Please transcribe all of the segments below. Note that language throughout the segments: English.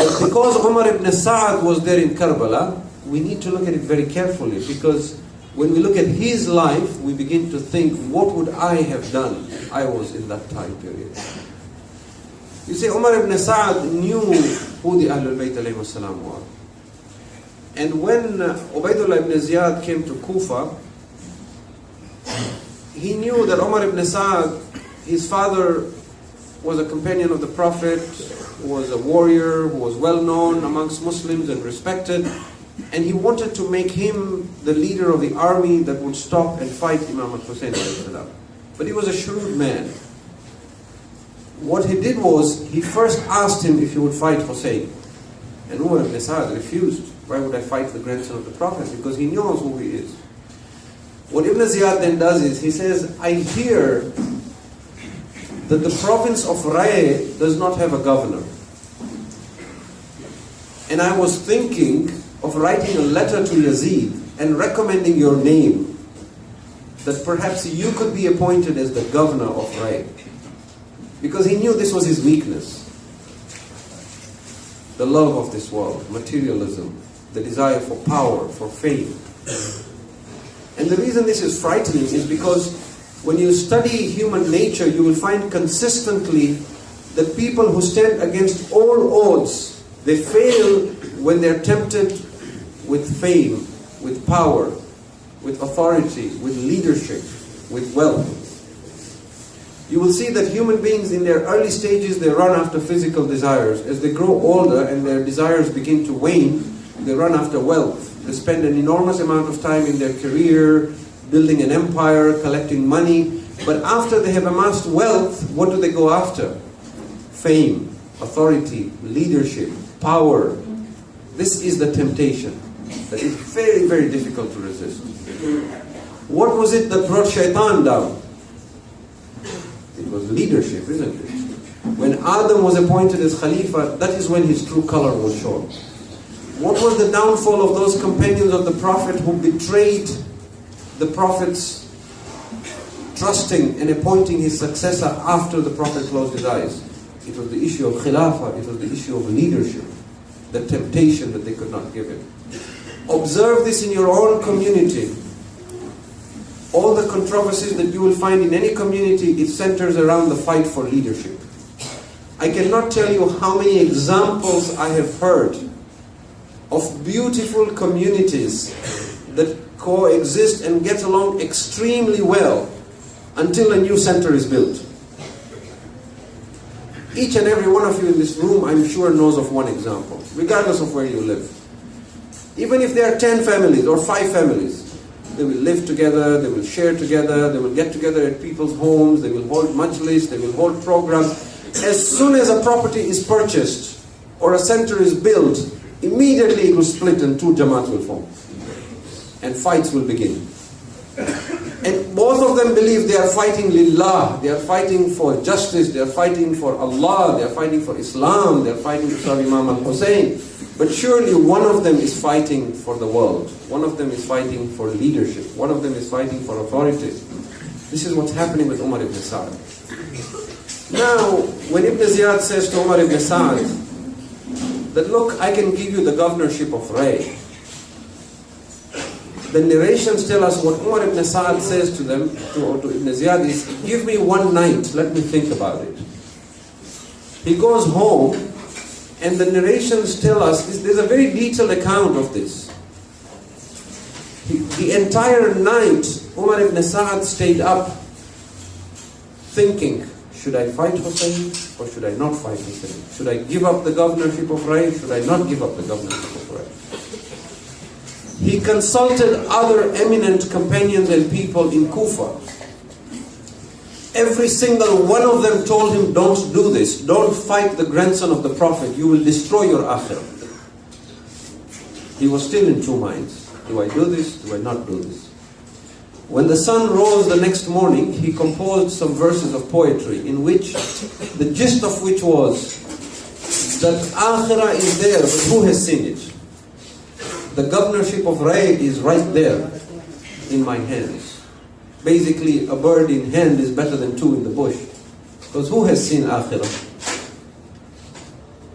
But because Umar ibn Sa'd was there in Karbala, we need to look at it very carefully, because when we look at his life, we begin to think, what would I have done if I was in that time period? You see, Umar ibn Sa'd knew who the Ahlul Bayt alayhi salam were. And when Ubaidullah ibn Ziyad came to Kufa, he knew that Umar ibn Sa'd, his father was a companion of the Prophet, who was a warrior, who was well known amongst Muslims and respected, and he wanted to make him the leader of the army that would stop and fight Imam Hussain. But he was a shrewd man. What he did was, he first asked him if he would fight Hussein. And Umar ibn Sa'd refused. Why would I fight the grandson of the Prophet? Because he knows who he is. What Ibn Ziyad then does is, he says, I hear that the province of Ray does not have a governor. And I was thinking of writing a letter to Yazid and recommending your name, that perhaps you could be appointed as the governor of Ray. Because he knew this was his weakness. The love of this world, materialism, the desire for power, for fame. And the reason this is frightening is because when you study human nature, you will find consistently that people who stand against all odds, they fail when they're tempted with fame, with power, with authority, with leadership, with wealth. You will see that human beings in their early stages, they run after physical desires. As they grow older and their desires begin to wane, they run after wealth. They spend an enormous amount of time in their career, building an empire, collecting money. But after they have amassed wealth, what do they go after? Fame, authority, leadership, power. This is the temptation that is very, very difficult to resist. What was it that brought shaitan down? It was leadership, isn't it? When Adam was appointed as Khalifa, that is when his true color was shown. What was the downfall of those companions of the Prophet who betrayed the Prophet's trusting and appointing his successor after the Prophet closed his eyes? It was the issue of Khilafah, it was the issue of leadership, the temptation that they could not give him. Observe this in your own community. All the controversies that you will find in any community, it centers around the fight for leadership. I cannot tell you how many examples I have heard of beautiful communities that coexist and get along extremely well until a new center is built. Each and every one of you in this room, I'm sure, knows of one example, regardless of where you live. Even if there are 10 families or 5 families, they will live together, they will share together, they will get together at people's homes, they will hold majlis, they will hold programs. As soon as a property is purchased or a center is built, immediately it will split and 2 Jamaats will form. And fights will begin. And both of them believe they are fighting lillah, they are fighting for justice, they are fighting for Allah, they are fighting for Islam, they are fighting to serve Imam Hussain. But surely one of them is fighting for the world. One of them is fighting for leadership. One of them is fighting for authority. This is what's happening with Umar ibn Sa'd. Now, when Ibn Ziyad says to Umar ibn Sa'd that, look, I can give you the governorship of Ray, the narrations tell us what Umar ibn Sa'd says to them, to Ibn Ziyad, is, give me one night, let me think about it. He goes home, and the narrations tell us, there's a very detailed account of this. The entire night, Umar ibn Sa'd stayed up, thinking, should I fight Hussein or should I not fight Hussein? Should I give up the governorship of Ray? Should I not give up the governorship of Ray? He consulted other eminent companions and people in Kufa. Every single one of them told him, don't do this. Don't fight the grandson of the Prophet. You will destroy your akhirah. He was still in 2 minds. Do I do this? Do I not do this? When the sun rose the next morning, he composed some verses of poetry in which, the gist of which was that akhirah is there, but who has seen it? The governorship of Ray is right there in my hands. Basically, a bird in hand is better than 2 in the bush. Because who has seen akhirah?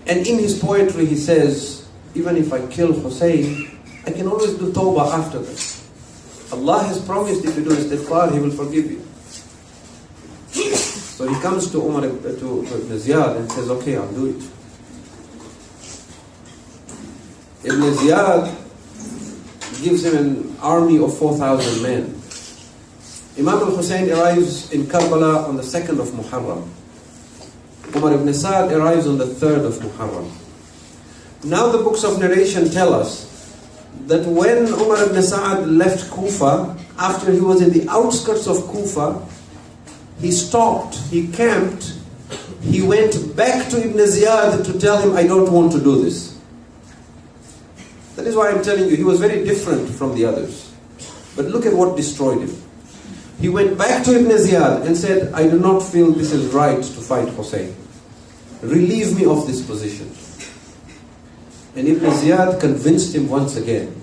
And in his poetry he says, even if I kill Hussein, I can always do tawbah after that. Allah has promised if you do istighfar, He will forgive you. So he comes to Umar ibn Ziyad and says, okay, I'll do it. Ibn Ziyad gives him an army of 4,000 men. Imam Hussain arrives in Karbala on the 2nd of Muharram. Umar ibn Sa'd arrives on the 3rd of Muharram. Now the books of narration tell us that when Umar ibn Sa'd left Kufa, after he was in the outskirts of Kufa, he stopped, he camped, he went back to Ibn Ziyad to tell him, I don't want to do this. That is why I'm telling you, he was very different from the others. But look at what destroyed him. He went back to Ibn Ziyad and said, I do not feel this is right to fight Hussein. Relieve me of this position. And Ibn Ziyad convinced him once again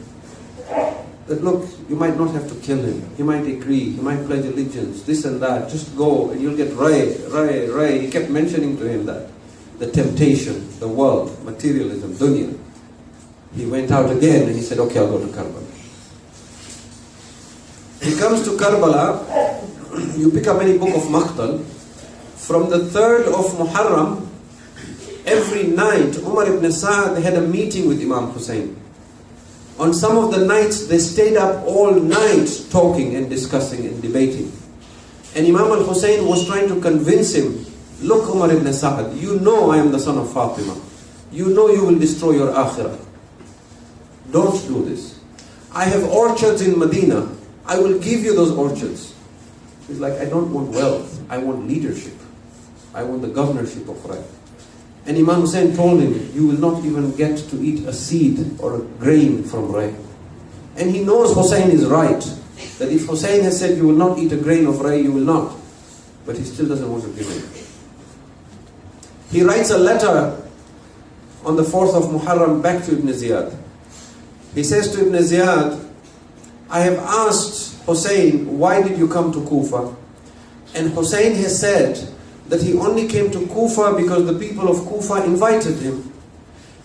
that look, you might not have to kill him. He might agree, he might pledge allegiance, this and that. Just go and you'll get Ray. He kept mentioning to him that. The temptation, the world, materialism, dunya. He went out again and he said, okay, I'll go to Karbala. He comes to Karbala, you pick up any book of Maqtal, from the 3rd of Muharram, every night Umar ibn Sa'd had a meeting with Imam Hussain. On some of the nights they stayed up all night talking and discussing and debating. And Imam al-Hussain was trying to convince him, look Umar ibn Sa'd, you know I am the son of Fatima. You know you will destroy your akhirah. Don't do this. I have orchards in Medina. I will give you those orchards. He's like, I don't want wealth. I want leadership. I want the governorship of Ray. And Imam Hussain told him, you will not even get to eat a seed or a grain from Ray. And he knows Hussain is right. That if Hussain has said you will not eat a grain of Ray, you will not. But he still doesn't want to give it. He writes a letter on the 4th of Muharram back to Ibn Ziyad. He says to Ibn Ziyad, I have asked Hussain, why did you come to Kufa? And Hussain has said that he only came to Kufa because the people of Kufa invited him.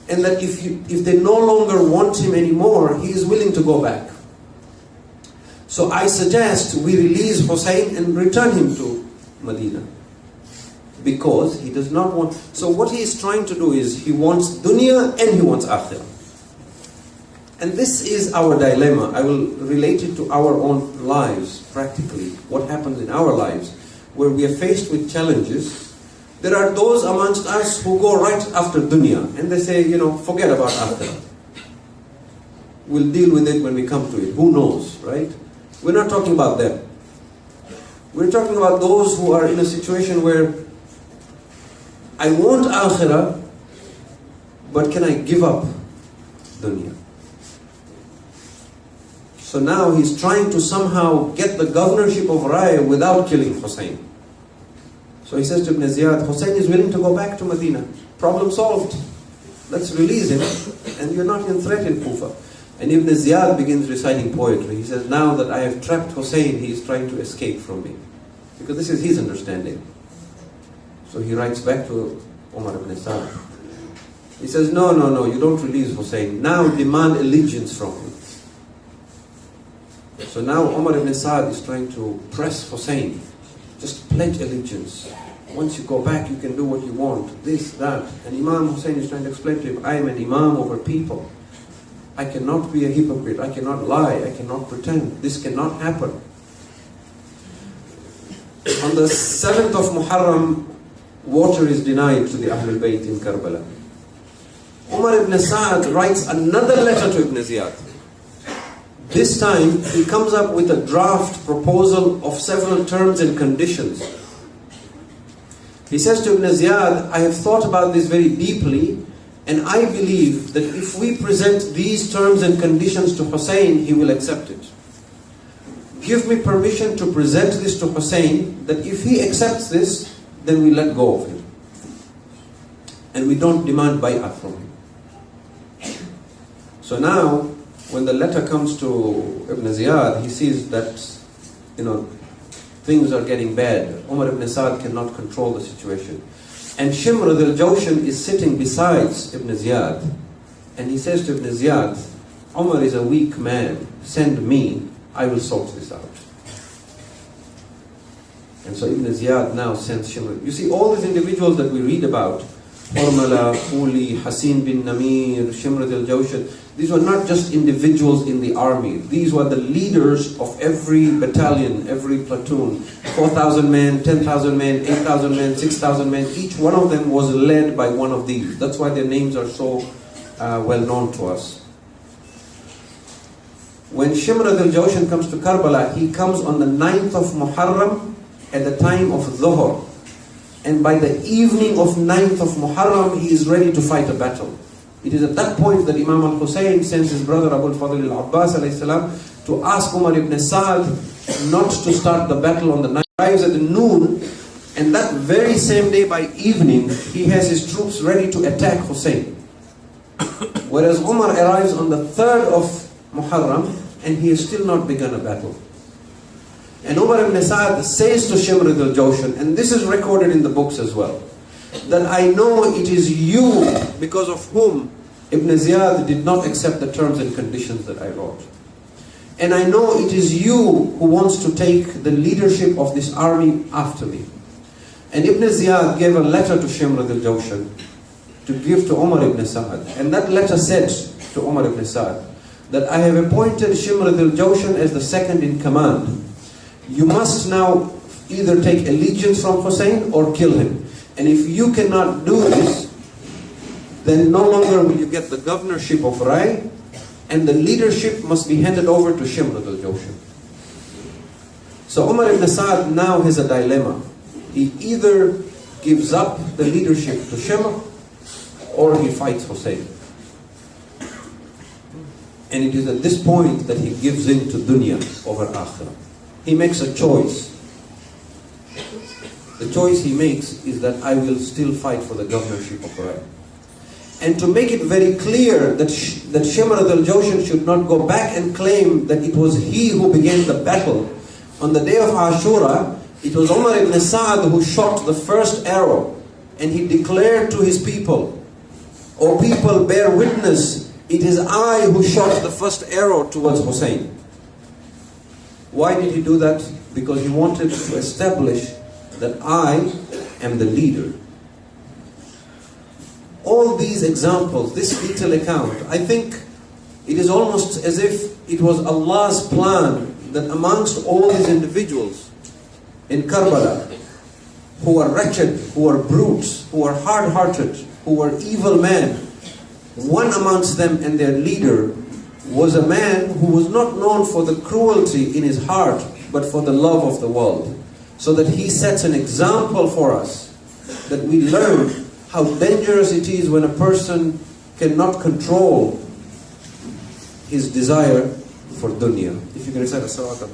And that if they no longer want him anymore, he is willing to go back. So I suggest we release Hussain and return him to Medina. Because he does not want... So what he is trying to do is, he wants dunya and he wants akhirah. And this is our dilemma. I will relate it to our own lives, practically. What happens in our lives, where we are faced with challenges. There are those amongst us who go right after dunya, and they say, forget about akhirah. We'll deal with it when we come to it. Who knows, right? We're not talking about them. We're talking about those who are in a situation where I want akhirah, but can I give up dunya? So now he's trying to somehow get the governorship of Rai without killing Hussain. So he says to Ibn Ziyad, Hussain is willing to go back to Medina. Problem solved. Let's release him, and you're not in threat in Kufa. And Ibn Ziyad begins reciting poetry. He says, now that I have trapped Hussain, he is trying to escape from me. Because this is his understanding. So he writes back to Umar ibn Sa'd. He says, no, you don't release Hussain. Now demand allegiance from him. So now Umar ibn Sa'd is trying to press Hussain. Just pledge allegiance. Once you go back, you can do what you want. This, that. And Imam Hussain is trying to explain to him, I am an imam over people. I cannot be a hypocrite. I cannot lie. I cannot pretend. This cannot happen. On the 7th of Muharram, water is denied to the Ahlul Bayt in Karbala. Umar ibn Sa'd writes another letter to Ibn Ziyad. This time, he comes up with a draft proposal of several terms and conditions. He says to Ibn Ziyad, I have thought about this very deeply, and I believe that if we present these terms and conditions to Hussain, he will accept it. Give me permission to present this to Hussain, that if he accepts this, then we let go of him. And we don't demand bay'ah from him. So now, when the letter comes to Ibn Ziyad, he sees that, things are getting bad. Umar ibn Sa'd cannot control the situation. And Shimr al-Jawshan is sitting beside Ibn Ziyad. And he says to Ibn Ziyad, Umar is a weak man, send me, I will sort this out. And so Ibn Ziyad now sends Shimr. You see, all these individuals that we read about, Hormala, Uli, Hasin bin Namir, Shimr al-Jawshan, these were not just individuals in the army. These were the leaders of every battalion, every platoon. 4,000 men, 10,000 men, 8,000 men, 6,000 men. Each one of them was led by one of these. That's why their names are so well known to us. When Shimr al-Jawshan comes to Karbala, he comes on the 9th of Muharram at the time of Dhuhr. And by the evening of 9th of Muharram, he is ready to fight a battle. It is at that point that Imam Hussain sends his brother Abu al-Fadl al-Abbas to ask Umar ibn Sa'd not to start the battle on the night. He arrives at noon, and that very same day by evening, he has his troops ready to attack Hussein. Whereas Umar arrives on the 3rd of Muharram, and he has still not begun a battle. And Umar ibn Sa'd says to Shimr al-Jawshan, and this is recorded in the books as well, that I know it is you because of whom Ibn Ziyad did not accept the terms and conditions that I wrote. And I know it is you who wants to take the leadership of this army after me. And Ibn Ziyad gave a letter to Shimr al-Jawshan to give to Umar ibn Sa'd. And that letter said to Umar ibn Sa'd that I have appointed Shimr al-Jawshan as the second in command. You must now either take allegiance from Hussein or kill him. And if you cannot do this, then no longer will you get the governorship of Rai, and the leadership must be handed over to Shimr al-Jawshan. So Umar ibn Sa'd now has a dilemma. He either gives up the leadership to Shimr, or he fights Hussein. And it is at this point that he gives in to dunya over akhirah. He makes a choice. The choice he makes is that I will still fight for the governorship of Rai. And to make it very clear that Shimr al-Jawshan should not go back and claim that it was he who began the battle, on the day of Ashura, it was Umar ibn Sa'd who shot the first arrow. And he declared to his people, O people, bear witness, it is I who shot the first arrow towards Hussein. Why did he do that? Because he wanted to establish that I am the leader. All these examples, this detailed account, I think it is almost as if it was Allah's plan that amongst all these individuals in Karbala, who are wretched, who are brutes, who are hard-hearted, who are evil men, one amongst them and their leader was a man who was not known for the cruelty in his heart, but for the love of the world. So that he sets an example for us, that we learn how dangerous it is when a person cannot control his desire for dunya. If you can recite a salawat.